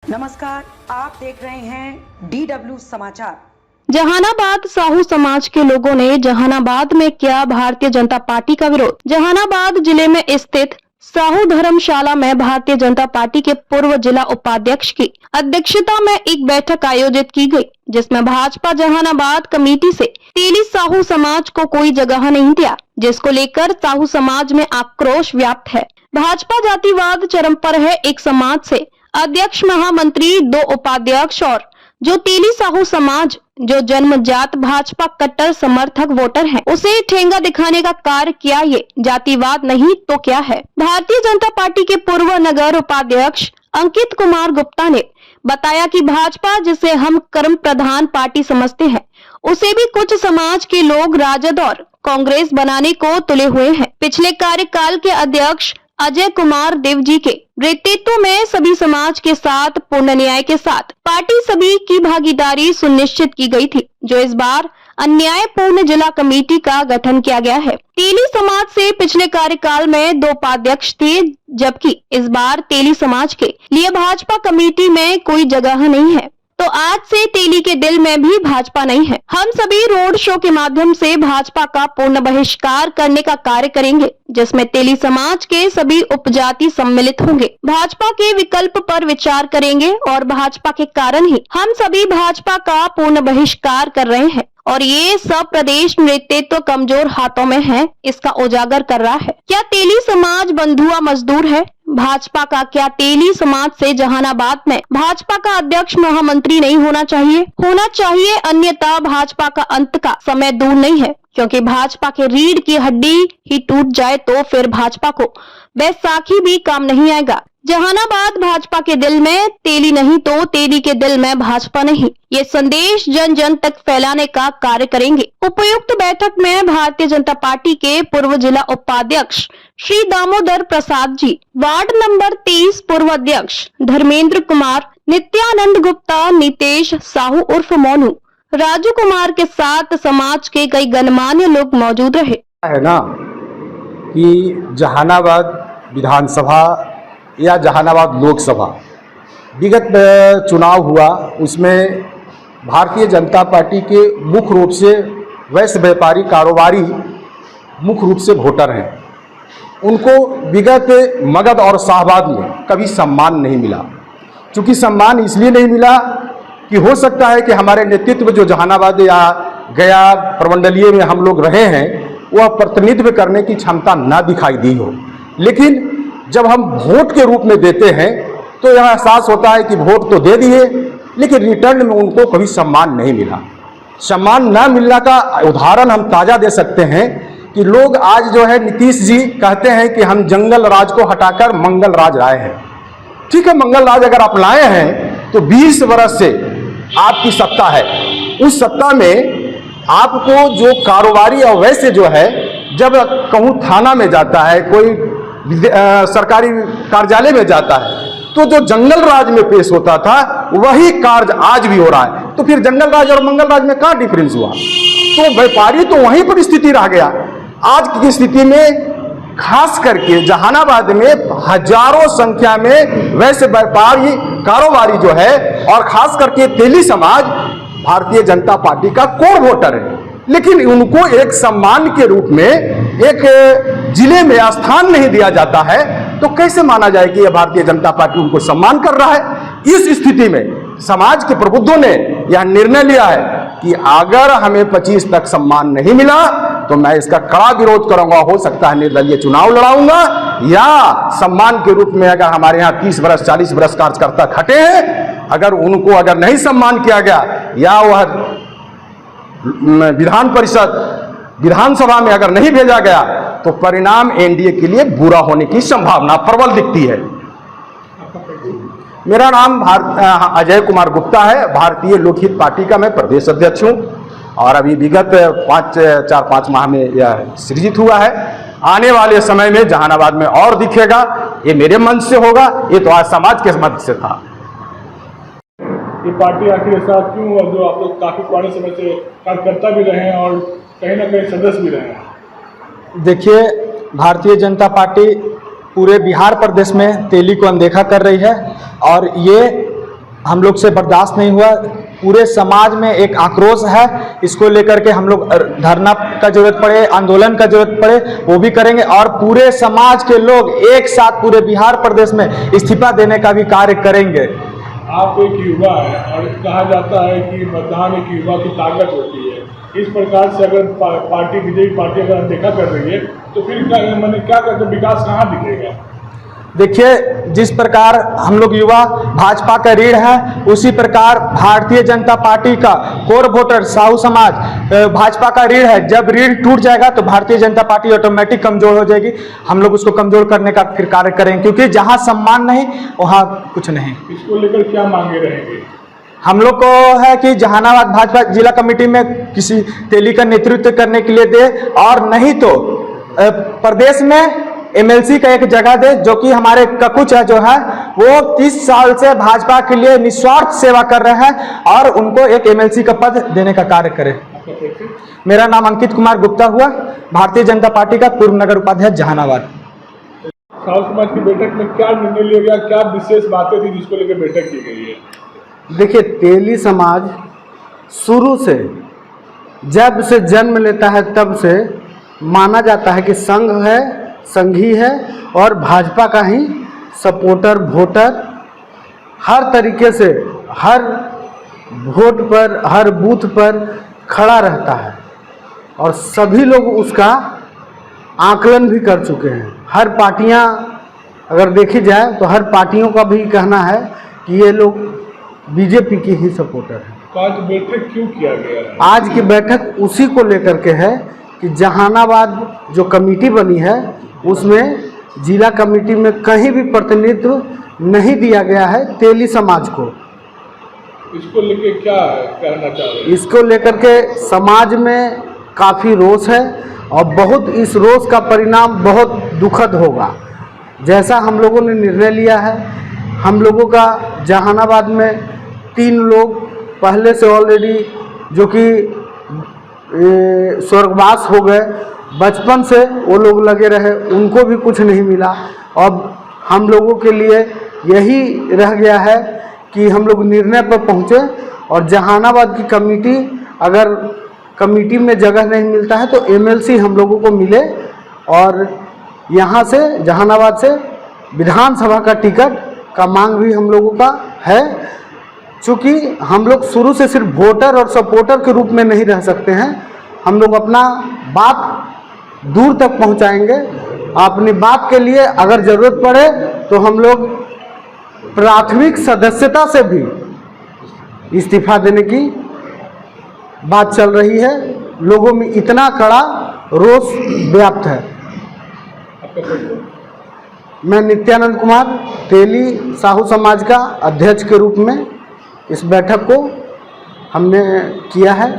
नमस्कार, आप देख रहे हैं DW समाचार। जहानाबाद साहू समाज के लोगों ने जहानाबाद में किया भारतीय जनता पार्टी का विरोध। जहानाबाद जिले में स्थित साहू धर्मशाला में भारतीय जनता पार्टी के पूर्व जिला उपाध्यक्ष की अध्यक्षता में एक बैठक आयोजित की गई, जिसमें भाजपा जहानाबाद कमेटी से तेली साहू समाज को कोई जगह नहीं दिया, जिसको लेकर साहू समाज में आक्रोश व्याप्त है। भाजपा जातिवाद चरम पर है। एक समाज से अध्यक्ष, महामंत्री, 2 उपाध्यक्ष और जो तेली साहू समाज जो जन्मजात भाजपा कट्टर समर्थक वोटर हैं, उसे ठेंगा दिखाने का कार्य किया। ये जातिवाद नहीं तो क्या है। भारतीय जनता पार्टी के पूर्व नगर उपाध्यक्ष अंकित कुमार गुप्ता ने बताया कि भाजपा, जिसे हम कर्म प्रधान पार्टी समझते हैं, उसे भी कुछ समाज के लोग राजद और कांग्रेस बनाने को तुले हुए हैं। पिछले कार्यकाल के अध्यक्ष अजय कुमार देव जी के नेतृत्व में सभी समाज के साथ पूर्ण न्याय के साथ पार्टी सभी की भागीदारी सुनिश्चित की गई थी, जो इस बार अन्यायपूर्ण जिला कमेटी का गठन किया गया है। तेली समाज से पिछले कार्यकाल में 2 उपाध्यक्ष थे, जबकि इस बार तेली समाज के लिए भाजपा कमेटी में कोई जगह नहीं है। तो आज से तेली के दिल में भी भाजपा नहीं है। हम सभी रोड शो के माध्यम से भाजपा का पूर्ण बहिष्कार करने का कार्य करेंगे, जिसमें तेली समाज के सभी उपजाति सम्मिलित होंगे। भाजपा के विकल्प पर विचार करेंगे और भाजपा के कारण ही हम सभी भाजपा का पूर्ण बहिष्कार कर रहे हैं और ये सब प्रदेश नेतृत्व कमजोर हाथों में है, इसका उजागर कर रहा है। क्या तेली समाज बंधुआ मजदूर है? भाजपा का क्या तेली समाज से जहानाबाद में भाजपा का अध्यक्ष, महामंत्री नहीं होना चाहिए? होना चाहिए, अन्यथा भाजपा का अंत का समय दूर नहीं है, क्योंकि भाजपा के रीढ़ की हड्डी ही टूट जाए तो फिर भाजपा को बैसाखी भी काम नहीं आएगा। जहानाबाद भाजपा के दिल में तेली नहीं तो तेली के दिल में भाजपा नहीं, ये संदेश जन जन तक फैलाने का कार्य करेंगे। उपर्युक्त बैठक में भारतीय जनता पार्टी के पूर्व जिला उपाध्यक्ष श्री दामोदर प्रसाद जी, वार्ड नंबर 23 पूर्व अध्यक्ष धर्मेंद्र कुमार, नित्यानंद गुप्ता, नितेश साहू उर्फ मोनू, राजू कुमार के साथ समाज के कई गणमान्य लोग मौजूद रहे। है ना कि जहानाबाद विधानसभा या जहानाबाद लोकसभा विगत चुनाव हुआ, उसमें भारतीय जनता पार्टी के मुख्य रूप से वैश्य व्यापारी कारोबारी मुख्य रूप से वोटर हैं। उनको विगत मगध और शाहबाद में कभी सम्मान नहीं मिला। चूँकि सम्मान इसलिए नहीं मिला कि हो सकता है कि हमारे नेतृत्व जो जहानाबाद या गया प्रमंडलीय में हम लोग रहे हैं, वह प्रतिनिधित्व करने की क्षमता ना दिखाई दी हो। लेकिन जब हम वोट के रूप में देते हैं तो यह एहसास होता है कि वोट तो दे दिए, लेकिन रिटर्न में उनको कभी सम्मान नहीं मिला। सम्मान न मिलने का उदाहरण हम ताज़ा दे सकते हैं कि लोग आज जो है, नीतीश जी कहते हैं कि हम जंगल राज को हटाकर मंगल राज लाए हैं। ठीक है, मंगल राज अगर आप लाए हैं तो 20 वर्ष से आपकी सत्ता है। उस सत्ता में आपको जो कारोबारी और वैसे जो है, जब कहूँ थाना में जाता है, कोई सरकारी कार्यालय में जाता है, तो जो जंगल राज में पेश होता था वही कार्य आज भी हो रहा है। तो फिर जंगल राज और मंगल राज में क्या डिफरेंस हुआ? तो व्यापारी तो वहीं पर स्थिति रह गया। आज की स्थिति में खास करके जहानाबाद में हजारों संख्या में वैसे व्यापारी कारोबारी जो है, और खास करके तेली समाज भारतीय जनता पार्टी का कोर वोटर है, लेकिन उनको एक सम्मान के रूप में एक जिले में स्थान नहीं दिया जाता है, तो कैसे माना जाए कि यह भारतीय जनता पार्टी उनको सम्मान कर रहा है? इस स्थिति में समाज के प्रबुद्धों ने यह निर्णय लिया है कि अगर हमें 25 तक सम्मान नहीं मिला तो मैं इसका कड़ा विरोध करूंगा। हो सकता है निर्दलीय चुनाव लड़ाऊंगा, या सम्मान के रूप में अगर हमारे यहाँ 30 वर्ष 40 वर्ष कार्यकर्ता खटे हैं, अगर उनको अगर नहीं सम्मान किया गया, या वह विधान परिषद विधानसभा में अगर नहीं भेजा गया, तो परिणाम एनडीए के लिए बुरा होने की संभावना प्रबल दिखती है। मेरा नाम अजय कुमार गुप्ता है। भारतीय लोकहित पार्टी का मैं प्रदेश अध्यक्ष हूं और अभी विगत 4-5 माह में यह सृजित हुआ है। आने वाले समय में जहानाबाद में और दिखेगा। ये मेरे मन से होगा, ये तो आज समाज के मत से था। ये पार्टी आखिर ऐसा क्यों हुआ, जो आप लोग काफ़ी पुराने समय से कार्यकर्ता भी रहे हैं और कहीं ना कहीं सदस्य भी रहे हैं? देखिए, भारतीय जनता पार्टी पूरे बिहार प्रदेश में तेली को अनदेखा कर रही है और ये हम लोग से बर्दाश्त नहीं हुआ। पूरे समाज में एक आक्रोश है, इसको लेकर के हम लोग धरना का जरूरत पड़े, आंदोलन का जरूरत पड़े वो भी करेंगे और पूरे समाज के लोग एक साथ पूरे बिहार प्रदेश में इस्तीफा देने का भी कार्य करेंगे। आप एक युवा है और कहा जाता है कि मतदान एक युवा की ताकत होती है। इस प्रकार से अगर पार्टी बीजेपी पार्टी अगर अनदेखा कर रही है तो फिर क्या करते, विकास कहाँ दिखेगा? देखिए, जिस प्रकार हम लोग युवा भाजपा का रीढ़ है, उसी प्रकार भारतीय जनता पार्टी का कोर वोटर साहू समाज भाजपा का रीढ़ है। जब रीढ़ टूट जाएगा तो भारतीय जनता पार्टी ऑटोमेटिक कमजोर हो जाएगी। हम लोग उसको कमजोर करने का फिर कार्य करेंगे, क्योंकि जहां सम्मान नहीं वहां कुछ नहीं। इसको लेकर क्या मांगे रहेंगे? हम लोग को है कि जहानाबाद भाजपा जिला कमेटी में किसी तेली का नेतृत्व करने के लिए दे, और नहीं तो प्रदेश में एमएलसी का एक जगह दे, जो कि हमारे ककुच है जो है वो 30 साल से भाजपा के लिए निस्वार्थ सेवा कर रहे हैं, और उनको एक एमएलसी का पद देने का कार्य करें। मेरा नाम अंकित कुमार गुप्ता हुआ, भारतीय जनता पार्टी का पूर्व नगर उपाध्यक्ष जहानाबाद। साहू समाज की बैठक में क्या निर्णय लिया गया, क्या विशेष बातें थी जिसको लेकर बैठक की गई है? देखिए, तेली समाज शुरू से जब से जन्म लेता है तब से माना जाता है कि संघ है, संघी है और भाजपा का ही सपोर्टर वोटर, हर तरीके से हर वोट पर हर बूथ पर खड़ा रहता है और सभी लोग उसका आकलन भी कर चुके हैं। हर पार्टियां अगर देखी जाए तो हर पार्टियों का भी कहना है कि ये लोग बीजेपी की ही सपोर्टर है। तो आज बैठक क्यों किया गया है? आज की बैठक उसी को लेकर के है कि जहानाबाद जो कमेटी बनी है उसमें जिला कमेटी में कहीं भी प्रतिनिधित्व नहीं दिया गया है तेली समाज को। इसको लेके क्या कहना चाह रहे हैं? इसको लेकर के समाज में काफ़ी रोष है और बहुत इस रोष का परिणाम बहुत दुखद होगा। जैसा हम लोगों ने निर्णय लिया है, हम लोगों का जहानाबाद में 3 लोग पहले से ऑलरेडी जो कि स्वर्गवास हो गए, बचपन से वो लोग लगे रहे, उनको भी कुछ नहीं मिला। अब हम लोगों के लिए यही रह गया है कि हम लोग निर्णय पर पहुँचे और जहानाबाद की कमेटी, अगर कमेटी में जगह नहीं मिलता है तो एमएलसी हम लोगों को मिले और यहाँ से जहानाबाद से विधानसभा का टिकट का मांग भी हम लोगों का है। चूँकि हम लोग शुरू से सिर्फ वोटर और सपोर्टर के रूप में नहीं रह सकते हैं, हम लोग अपना बात दूर तक पहुंचाएंगे। अपनी बात के लिए अगर ज़रूरत पड़े तो हम लोग प्राथमिक सदस्यता से भी इस्तीफा देने की बात चल रही है। लोगों में इतना कड़ा रोष व्याप्त है। मैं नित्यानंद कुमार, तेली साहू समाज का अध्यक्ष के रूप में इस बैठक को हमने किया है।